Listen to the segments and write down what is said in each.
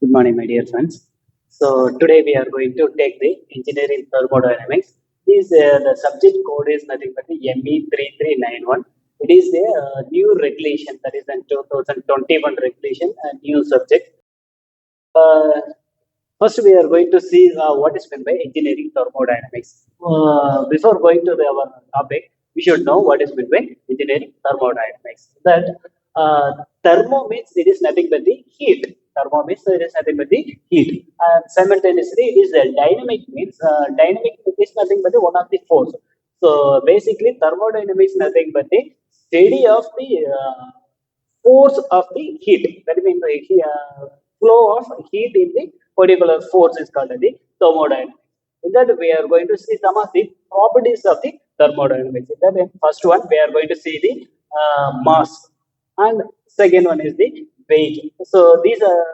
Good morning, my dear friends. So today we are going to take the engineering thermodynamics. The subject code is nothing but the ME3391. It is a new regulation, that is a 2021 regulation, a new subject. Uh, First, we are going to see what is meant by engineering thermodynamics. Before going to our topic, we should know what is meant by engineering thermodynamics. That thermo means it is nothing but the heat. Thermo means it is nothing but the heat. And simultaneously, it is a dynamic is nothing but the one of the force. So basically, thermodynamics nothing but the study of the force of the heat. That means the flow of heat in the particular force is called the thermodynamics. In that, we are going to see some of the properties of the thermodynamics. In that, first one, we are going to see the mass, and second one is the weight. So these are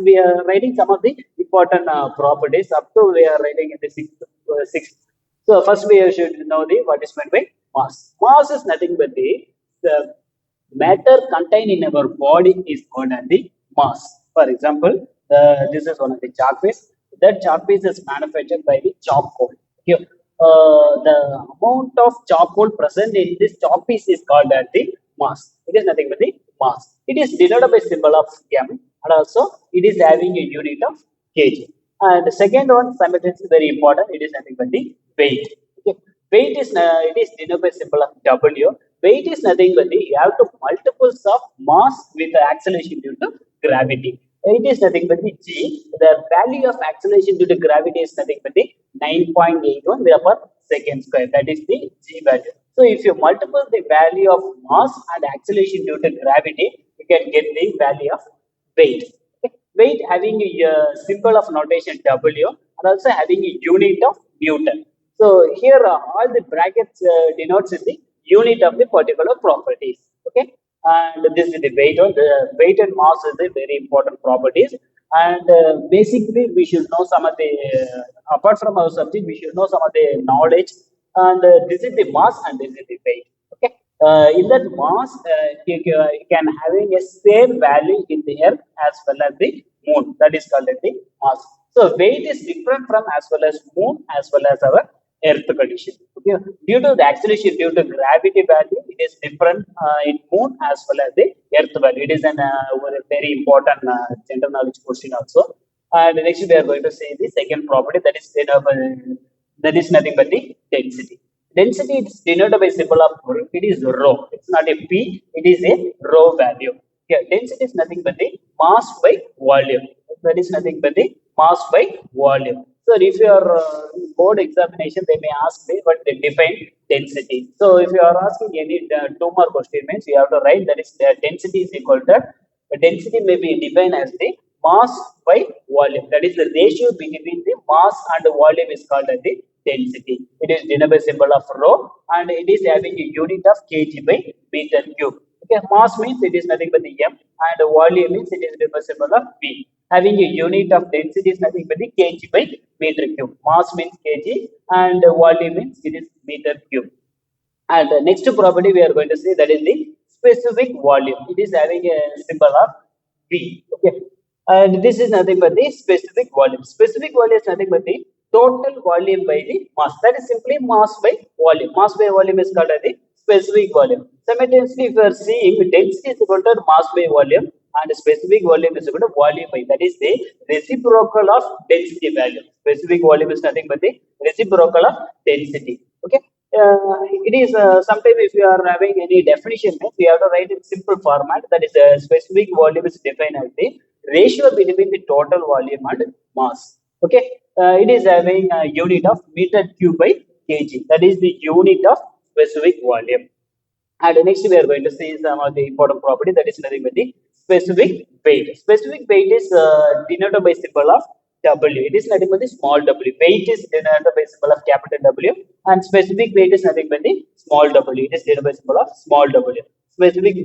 we are writing some of the important properties. Up to we are writing in the sixth. So first we should know the what is meant by mass. Mass is nothing but the matter contained in our body is called as the mass. For example, this is one of the chalk piece. That chalk piece is manufactured by the charcoal. Here, the amount of charcoal present in this chalk piece is called as the mass. It is nothing but the mass. It is denoted by symbol of m, and also it is having a unit of kg. And the second one, simultaneously very important. It is nothing but the weight. Okay. Weight is it is denoted by symbol of W. Weight is nothing but the you have to multiples of mass with the acceleration due to gravity. It is nothing but the G. The value of acceleration due to gravity is nothing but the 9.81 meter per second square. That is the G value. So if you multiple the value of mass and acceleration due to gravity, you can get the value of weight. Okay. Weight having a symbol of notation W and also having a unit of Newton. So here all the brackets denotes in the unit of the particular properties. Okay, and this is the weight. The weight and mass is the very important properties. And basically, we should know some of the apart from our subject, we should know some of the knowledge. And this is the mass and this is the weight. Okay, in that mass, you can having a same value in the earth as well as the moon. That is called as the mass. So weight is different from as well as moon as well as our earth condition. Okay. Due to the acceleration due to gravity value, it is different in moon as well as the earth value. It is an very important general knowledge question also. And next we are going to see the second property, that is nothing but the density. Density is denoted by symbol of it is rho. It's not a p, it is a rho value. Yeah, density is nothing but the mass by volume. That is nothing but the mass by volume. So if your board examination, they may ask me what they define density. So if you are asking any two more question means you have to write that is the density is equal to the density may be defined as the mass by volume. That is the ratio between the mass and the volume is called as the density. It is denoted by symbol of rho and it is having a unit of kg by meter cube. Okay, mass means it is nothing but the m and volume means it is denoted by symbol of v. Having a unit of density is nothing but the kg by meter cube. Mass means kg and volume means it is meter cube. And the next property we are going to see that is the specific volume. It is having a symbol of V. Okay. And this is nothing but the specific volume. Specific volume is nothing but the total volume by the mass. That is simply mass by volume. Mass by volume is called as the specific volume. Simultaneously, if you are seeing density is equal to mass by volume and specific volume is equal to volume by, that is the reciprocal of density value. Specific volume is nothing but the reciprocal of density. Okay. It is sometimes if you are having any definition, we have to write in simple format. That is a specific volume is defined as the ratio between the total volume and mass. Okay, it is having a unit of meter cube by kg. That is the unit of specific volume. And next we are going to see some of the important property that is nothing but the specific weight. Specific weight is denoted by symbol of W. It is nothing but the small w. Weight is denoted by symbol of capital W and specific weight is nothing but the small w. It is denoted by symbol of small w. Specific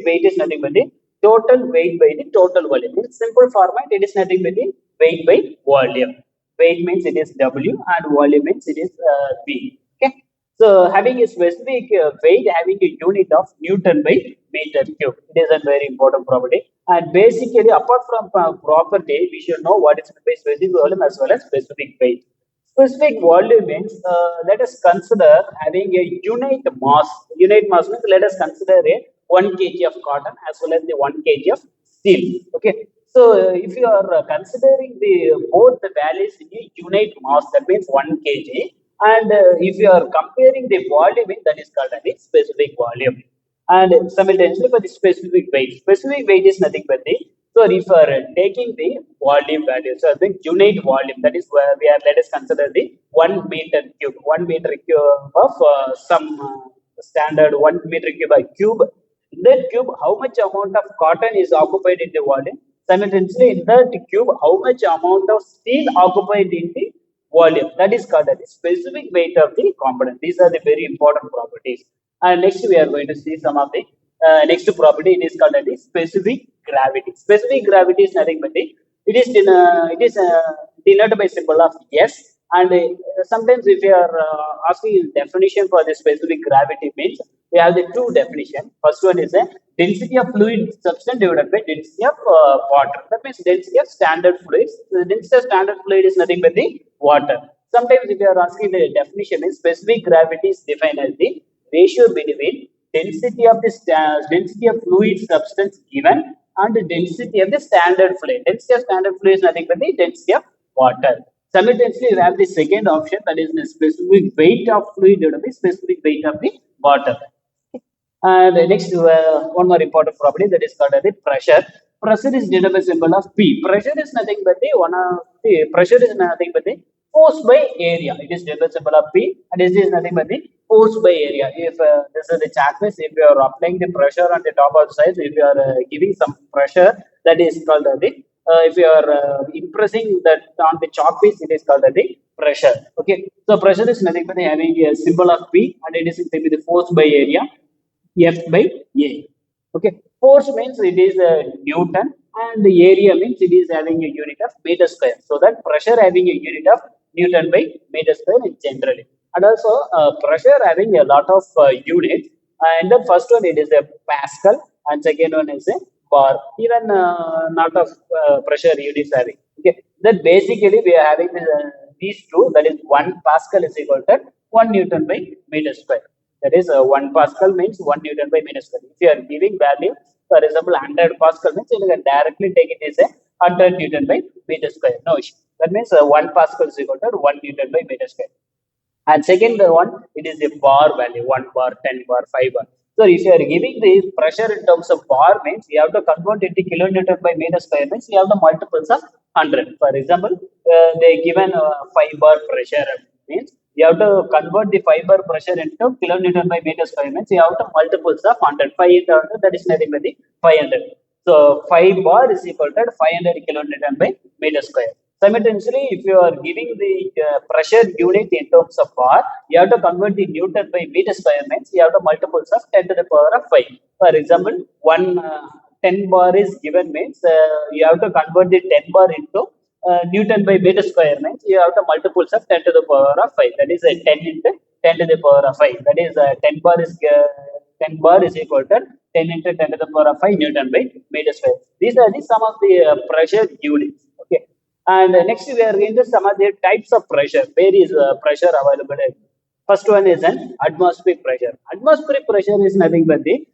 weight is nothing but the total weight by the total volume. In simple format, it is nothing but the weight by volume. Weight means it is W and volume means it is V. Okay. So having a specific weight, having a unit of Newton by meter cube. It is a very important property. And basically, apart from property, we should know what is specific volume as well as specific weight. Specific volume means let us consider having a unit mass. Unit mass means let us consider a 1 kg of cotton as well as the 1 kg of steel. Okay. So if you are considering the both the values in a unit mass, that means 1 kg, and if you are comparing the volume, that is called as the specific volume. And simultaneously for the specific weight is nothing but the, so if you are taking the volume value, so the unit volume, that is where we are, let us consider the 1 meter cube, 1 meter cube of some standard 1 meter cube by cube. In that cube, how much amount of cotton is occupied in the volume? Simultaneously, in that cube, how much amount of steel occupied in the volume? That is called as the specific weight of the component. These are the very important properties. And next, we are going to see some of the next property. It is called as the specific gravity. Specific gravity is nothing but the, it is denoted by symbol of S. And sometimes, if you are asking definition for the specific gravity, means we have the two definition. First one is a density of fluid substance divided by density of water. That means density of standard fluids. The density of standard fluid is nothing but the water. Sometimes, if you are asking the definition, is specific gravity is defined as the ratio between density of fluid substance given and the density of the standard fluid. Density of standard fluid is nothing but the density of water. Simultaneously, you have the second option, that is the specific weight of fluid divided by specific weight of the water. And next, one more important property, that is called as the pressure. Pressure is denoted by symbol of P. Pressure is nothing but the one of the pressure is nothing but the force by area. It is denoted by symbol of P, and this is nothing but the force by area. If this is the chalk piece, if you are applying the pressure on the top of the sides, if you are giving some pressure, that is called the if you are impressing that on the chalk piece, it is called the pressure. Okay, so pressure is nothing but having a symbol of P, and it is simply the force by area. F by A. Okay, force means it is a Newton, and the area means it is having a unit of meter square. So that pressure having a unit of Newton by meter square in generally. And also pressure having a lot of units. And the first one, it is a Pascal, and second one is a bar. Even not of pressure units having. Okay, that basically we are having these two. That is 1 Pascal is equal to 1 Newton by meter square. That is 1 Pascal means 1 Newton by meter square. If you are giving value, for example, 100 Pascal means you can directly take it as a 100 Newton by meter square. No issue. That means 1 Pascal is equal to 1 Newton by meter square. And second one, it is the bar value, 1 bar, 10 bar, 5 bar. So if you are giving the pressure in terms of bar means you have to convert it to kilonewton by meter square means you have the multiples of 100. For example, they given 5 bar pressure means you have to convert the 5 bar pressure into kilonewton by meter square means you have to multiples of 100. 5 into 100, that is nothing but the 500. So 5 bar is equal to 500 kilonewton by meter square. Simultaneously, if you are giving the pressure unit in terms of bar, you have to convert the Newton by meter square means you have to multiples of 10 to the power of 5. For example, 10 bar is given means you have to convert the 10 bar into Newton by meter square means you have to multiples of 10 to the power of 5. That is 10 into 10 to the power of 5. That is 10 bar is equal to 10 into 10 to the power of 5 Newton by meter square. These are the some of the pressure units. Okay. And next we are going to some of the types of pressure. Where is pressure available? First one is an atmospheric pressure. Atmospheric pressure is nothing but the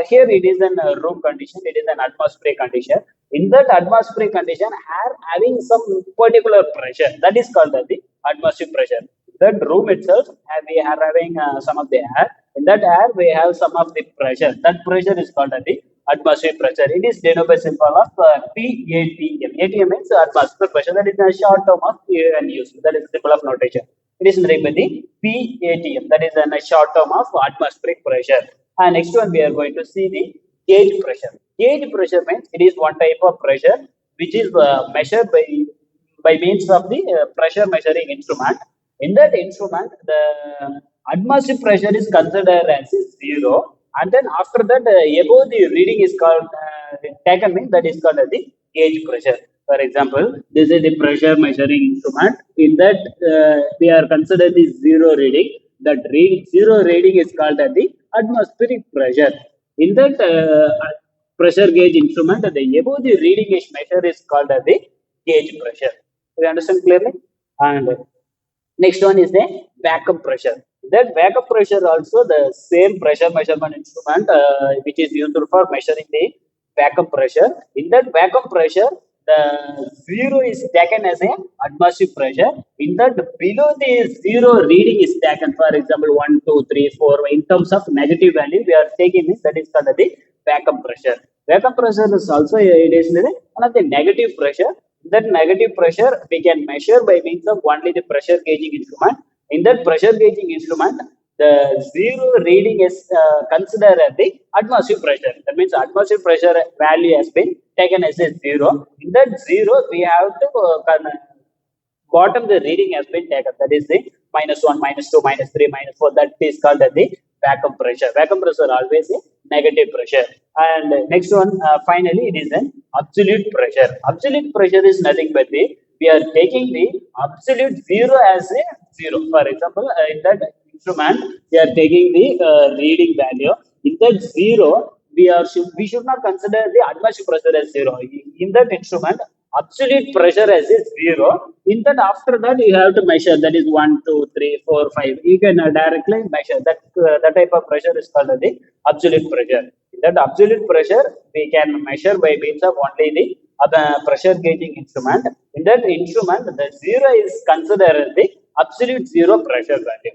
here it is an room condition. It is an atmospheric condition. In that atmospheric condition, air having some particular pressure, that is called the atmospheric pressure. That room itself, we are having some of the air. In that air, we have some of the pressure. That pressure is called the atmospheric pressure. It is denoted by symbol of PATM. ATM means atmospheric pressure. That is a short term of use. That is symbol of notation. It is nothing but the PATM. That is a short term of atmospheric pressure. And next one, we are going to see the gauge pressure. Gauge pressure means it is one type of pressure which is measured by means of the pressure measuring instrument. In that instrument, the atmospheric pressure is considered as zero, and then after that, above the reading is called taken means that is called as the gauge pressure. For example, this is the pressure measuring instrument. In that, we are considered the zero reading. That zero reading is called as the atmospheric pressure. In that pressure gauge instrument, the above the reading is measure is called as the gauge pressure. You understand clearly? And next one is the vacuum pressure. That vacuum pressure also the same pressure measurement instrument which is used for measuring the vacuum pressure. In that vacuum pressure, the zero is taken as a atmospheric pressure. In that below the zero reading is taken. For example, 1, 2, 3, 4. In terms of negative value, we are taking this. That is called the vacuum pressure. Vacuum pressure is also it is one of the negative pressure. That negative pressure we can measure by means of only the pressure gauging instrument. In that pressure gauging instrument, the zero reading is considered as the atmospheric pressure. That means atmospheric pressure value has been taken as a zero. In that zero, we have to bottom the reading has been taken. That is the -1, -2, -3, -4. That is called as the vacuum pressure. Vacuum pressure always a negative pressure. And next one, finally, it is an absolute pressure. Absolute pressure is nothing but the we are taking the absolute zero as a zero. For example, in that instrument, we are taking the reading value. In that zero, we should not consider the atmospheric pressure as zero. In that instrument, absolute pressure as is zero. In that, after that, you have to measure. That is 1, 2, 3, 4, 5. You can directly measure that. That type of pressure is called the absolute pressure. In that absolute pressure, we can measure by means of only the pressure gauging instrument. In that instrument, the zero is considered as the absolute zero pressure value.